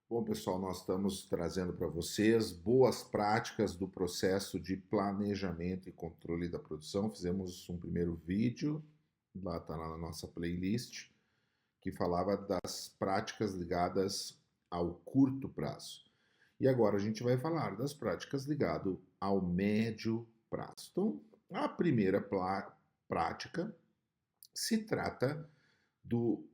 Bom, pessoal, nós estamos trazendo para vocês boas práticas do processo de planejamento e controle da produção. Fizemos um primeiro vídeo, lá está na nossa playlist, que falava das práticas ligadas ao curto prazo. E agora a gente vai falar das práticas ligadas ao médio prazo. Então, a primeira prática se trata do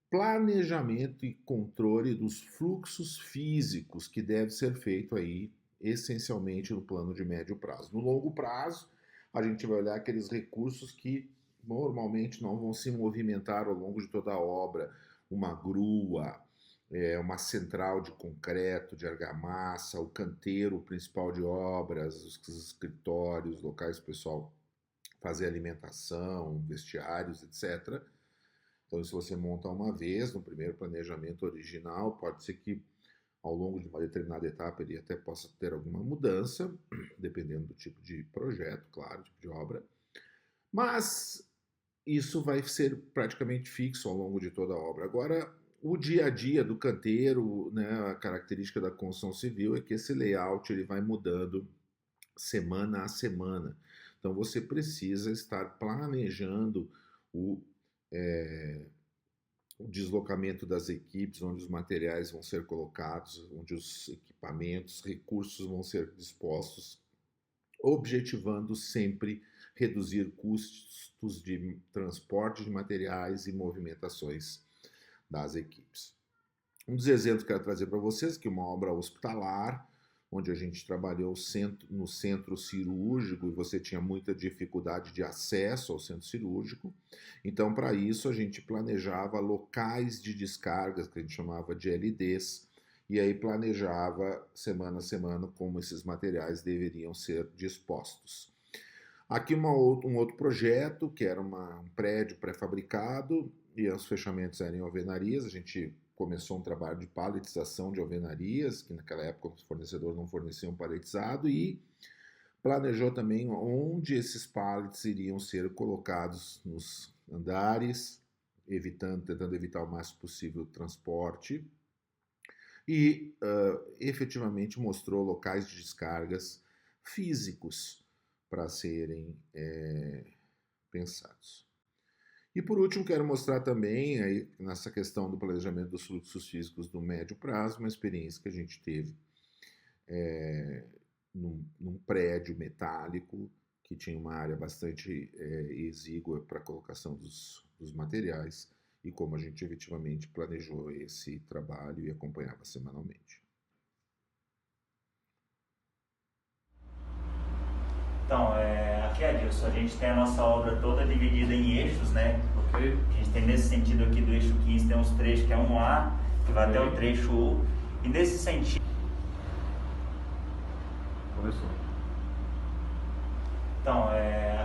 planejamento e controle dos fluxos físicos que deve ser feito aí essencialmente no plano de médio prazo. No longo prazo, a gente vai olhar aqueles recursos que normalmente não vão se movimentar ao longo de toda a obra, uma grua, uma central de concreto, de argamassa, o canteiro principal de obras, os escritórios, locais para o pessoal fazer alimentação, vestiários, etc. Então, se você monta uma vez, no primeiro planejamento original, pode ser que ao longo de uma determinada etapa ele até possa ter alguma mudança, dependendo do tipo de projeto, claro, tipo de obra, mas isso vai ser praticamente fixo ao longo de toda a obra. Agora, o dia a dia do canteiro, né, a característica da construção civil é que esse layout ele vai mudando semana a semana. Então, você precisa estar planejando o, é, o deslocamento das equipes, onde os materiais vão ser colocados, onde os equipamentos, recursos vão ser dispostos, objetivando sempre reduzir custos de transporte de materiais e movimentações das equipes. Um dos exemplos que eu quero trazer para vocês é que uma obra hospitalar, onde a gente trabalhou no centro cirúrgico e você tinha muita dificuldade de acesso ao centro cirúrgico. Então, para isso, a gente planejava locais de descargas, que a gente chamava de LDs, e aí planejava semana a semana como esses materiais deveriam ser dispostos. Aqui um outro projeto, que era um prédio pré-fabricado, e os fechamentos eram em alvenarias. A gente começou um trabalho de paletização de alvenarias, que naquela época os fornecedores não forneciam paletizado, e planejou também onde esses pallets iriam ser colocados nos andares, tentando evitar o máximo possível o transporte, e efetivamente mostrou locais de descargas físicos para serem pensados. E por último, quero mostrar também, aí, nessa questão do planejamento dos fluxos físicos do médio prazo, uma experiência que a gente teve num prédio metálico que tinha uma área bastante exígua para a colocação dos materiais e como a gente efetivamente planejou esse trabalho e acompanhava semanalmente. Então, aqui, Adilson, a gente tem a nossa obra toda dividida em eixos, né? Ok. A gente tem nesse sentido aqui do eixo 15, tem uns trechos que é 1A, que vai até o trecho U. E nesse sentido... Começou. Então,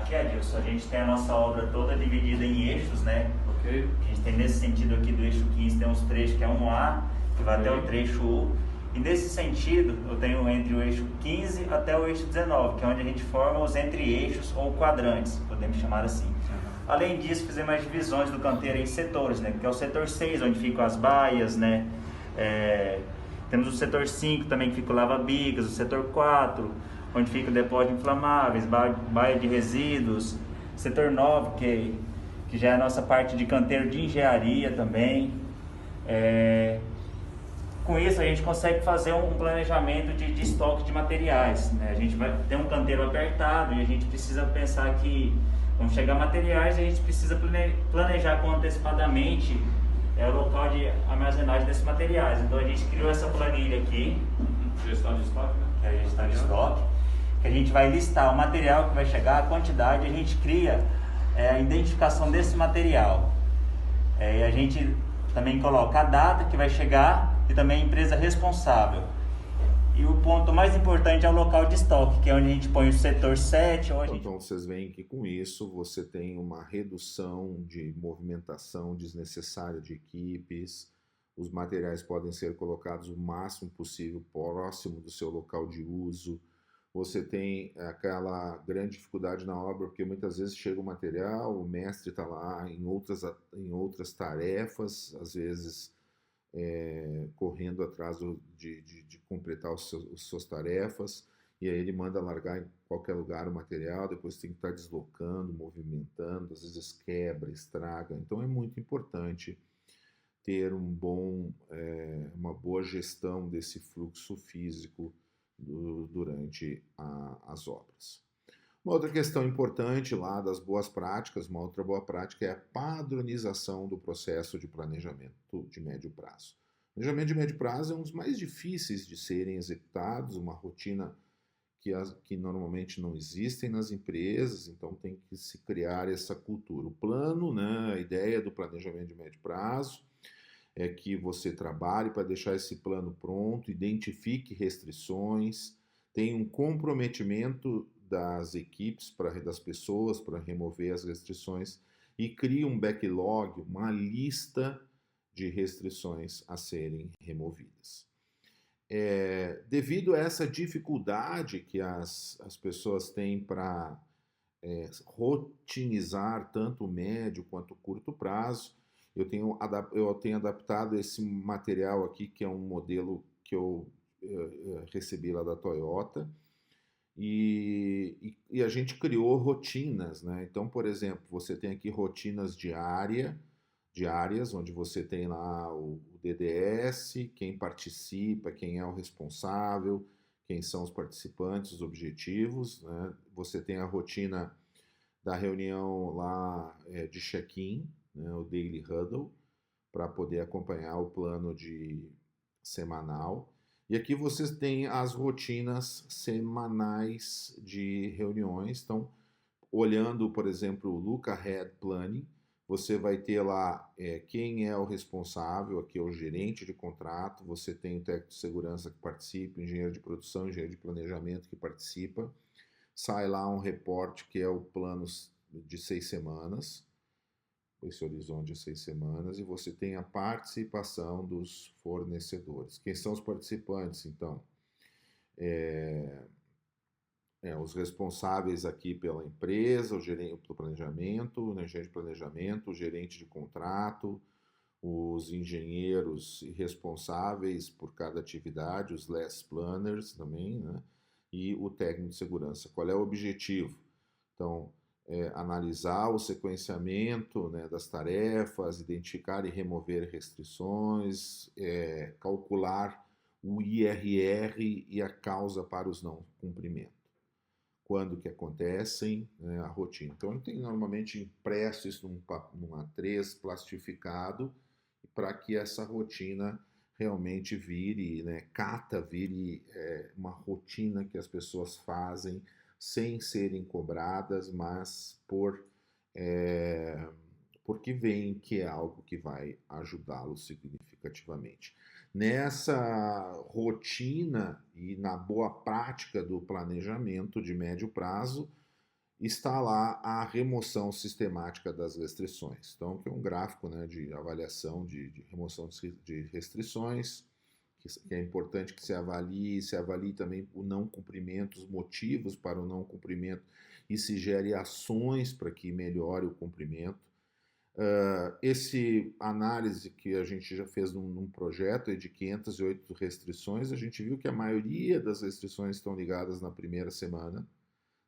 aqui, Adilson, a gente tem a nossa obra toda dividida em eixos, né? Ok. A gente tem nesse sentido aqui do eixo 15, tem uns trechos que é 1A, que vai até o trecho U. E nesse sentido, eu tenho entre o eixo 15 até o eixo 19, que é onde a gente forma os entre-eixos ou quadrantes, podemos chamar assim. Além disso, fizemos as divisões do canteiro em setores, né? Que é o setor 6, onde ficam as baias, né? Temos o setor 5 também, que fica o lava-bicas, o setor 4, onde fica o depósito de inflamáveis, baia de resíduos, setor 9, que já é a nossa parte de canteiro de engenharia também. Com isso a gente consegue fazer um planejamento de estoque de materiais, né? A gente vai ter um canteiro apertado e a gente precisa pensar que vão chegar materiais e a gente precisa planejar com antecipadamente o local de armazenagem desses materiais. Então a gente criou essa planilha aqui, Gestão de estoque, né? que é a gestão de estoque, que a gente vai listar o material que vai chegar, a quantidade, a gente cria a identificação desse material. E a gente também coloca a data que vai chegar e também a empresa responsável. E o ponto mais importante é o local de estoque, que é onde a gente põe o setor 7. Então vocês veem que com isso você tem uma redução de movimentação desnecessária de equipes, os materiais podem ser colocados o máximo possível próximo do seu local de uso. Você tem aquela grande dificuldade na obra, porque muitas vezes chega o material, o mestre está lá em outras tarefas, às vezes correndo atrás de completar as suas tarefas, e aí ele manda largar em qualquer lugar o material, depois tem que estar deslocando, movimentando, às vezes quebra, estraga. Então é muito importante ter uma boa gestão desse fluxo físico durante as obras. Uma outra questão importante lá das boas práticas, uma outra boa prática é a padronização do processo de planejamento de médio prazo. O planejamento de médio prazo é um dos mais difíceis de serem executados, uma rotina que normalmente não existem nas empresas, então tem que se criar essa cultura. O plano, né, a ideia do planejamento de médio prazo é que você trabalhe para deixar esse plano pronto, identifique restrições, tenha um comprometimento das equipes, das pessoas, para remover as restrições e crie um backlog, uma lista de restrições a serem removidas. Devido a essa dificuldade que as pessoas têm para rotinizar tanto o médio quanto o curto prazo, eu tenho adaptado esse material aqui, que é um modelo que eu recebi lá da Toyota, e a gente criou rotinas, né? Então, por exemplo, você tem aqui rotinas diárias, onde você tem lá o DDS, quem participa, quem é o responsável, quem são os participantes, os objetivos, né? Você tem a rotina da reunião lá de check-in, né, o Daily Huddle, para poder acompanhar o plano semanal. E aqui vocês têm as rotinas semanais de reuniões. Então, olhando, por exemplo, o Look Ahead Planning, você vai ter lá quem é o responsável, aqui é o gerente de contrato, você tem o técnico de segurança que participa, engenheiro de produção, engenheiro de planejamento que participa. Sai lá um reporte que é o plano de 6 semanas, esse horizonte de 6 semanas, e você tem a participação dos fornecedores. Quem são os participantes, então? Os responsáveis aqui pela empresa, o gerente do planejamento, o gerente de planejamento, o gerente de contrato, os engenheiros responsáveis por cada atividade, os less planners também, né? E o técnico de segurança. Qual é o objetivo? Então, analisar o sequenciamento, né, das tarefas, identificar e remover restrições, calcular o IRR e a causa para os não cumprimentos. Quando que acontecem, né, a rotina. Então, eu tenho normalmente impresso isso num A3 plastificado para que essa rotina realmente vire uma rotina que as pessoas fazem sem serem cobradas, mas porque veem que é algo que vai ajudá-los significativamente. Nessa rotina e na boa prática do planejamento de médio prazo, está lá a remoção sistemática das restrições. Então, que é um gráfico, né, de avaliação de remoção de restrições, que é importante que se avalie também o não cumprimento, os motivos para o não cumprimento e se gere ações para que melhore o cumprimento. Esse análise que a gente já fez num projeto de 508 restrições, a gente viu que a maioria das restrições estão ligadas na primeira semana,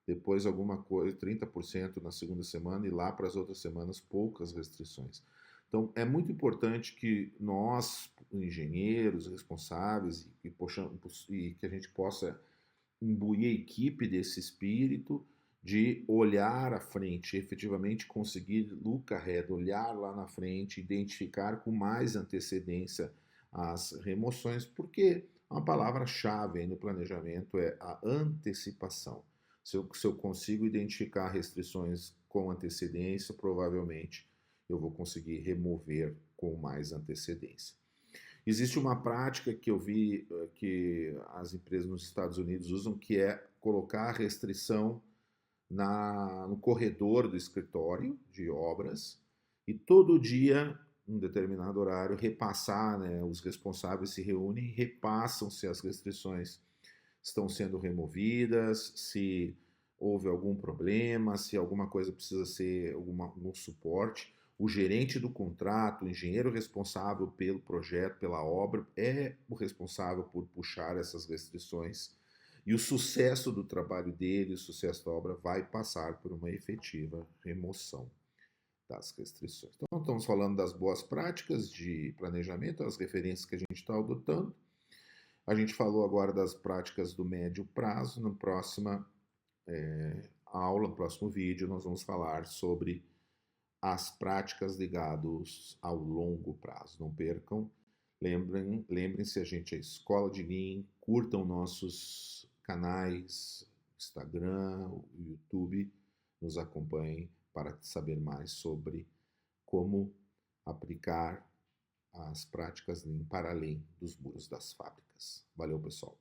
depois alguma coisa, 30% na segunda semana e lá para as outras semanas poucas restrições. Então é muito importante que nós, engenheiros responsáveis, e que a gente possa imbuir a equipe desse espírito de olhar à frente, efetivamente conseguir look ahead, olhar lá na frente, identificar com mais antecedência as remoções, porque uma palavra-chave aí no planejamento é a antecipação. Se eu consigo identificar restrições com antecedência, provavelmente eu vou conseguir remover com mais antecedência. Existe uma prática que eu vi que as empresas nos Estados Unidos usam, que é colocar a restrição no corredor do escritório de obras e todo dia, em um determinado horário, repassar, né, os responsáveis se reúnem e repassam se as restrições estão sendo removidas, se houve algum problema, se alguma coisa precisa ser algum suporte. O gerente do contrato, o engenheiro responsável pelo projeto, pela obra, é o responsável por puxar essas restrições. E o sucesso do trabalho dele, o sucesso da obra, vai passar por uma efetiva remoção das restrições. Então, estamos falando das boas práticas de planejamento, as referências que a gente está adotando. A gente falou agora das práticas do médio prazo. Na próxima aula, no próximo vídeo, nós vamos falar sobre as práticas ligadas ao longo prazo. Não percam. Lembrem-se, a gente é Escola de Lean, curtam nossos canais, Instagram, YouTube, nos acompanhem para saber mais sobre como aplicar as práticas Lean para além dos muros das fábricas. Valeu, pessoal!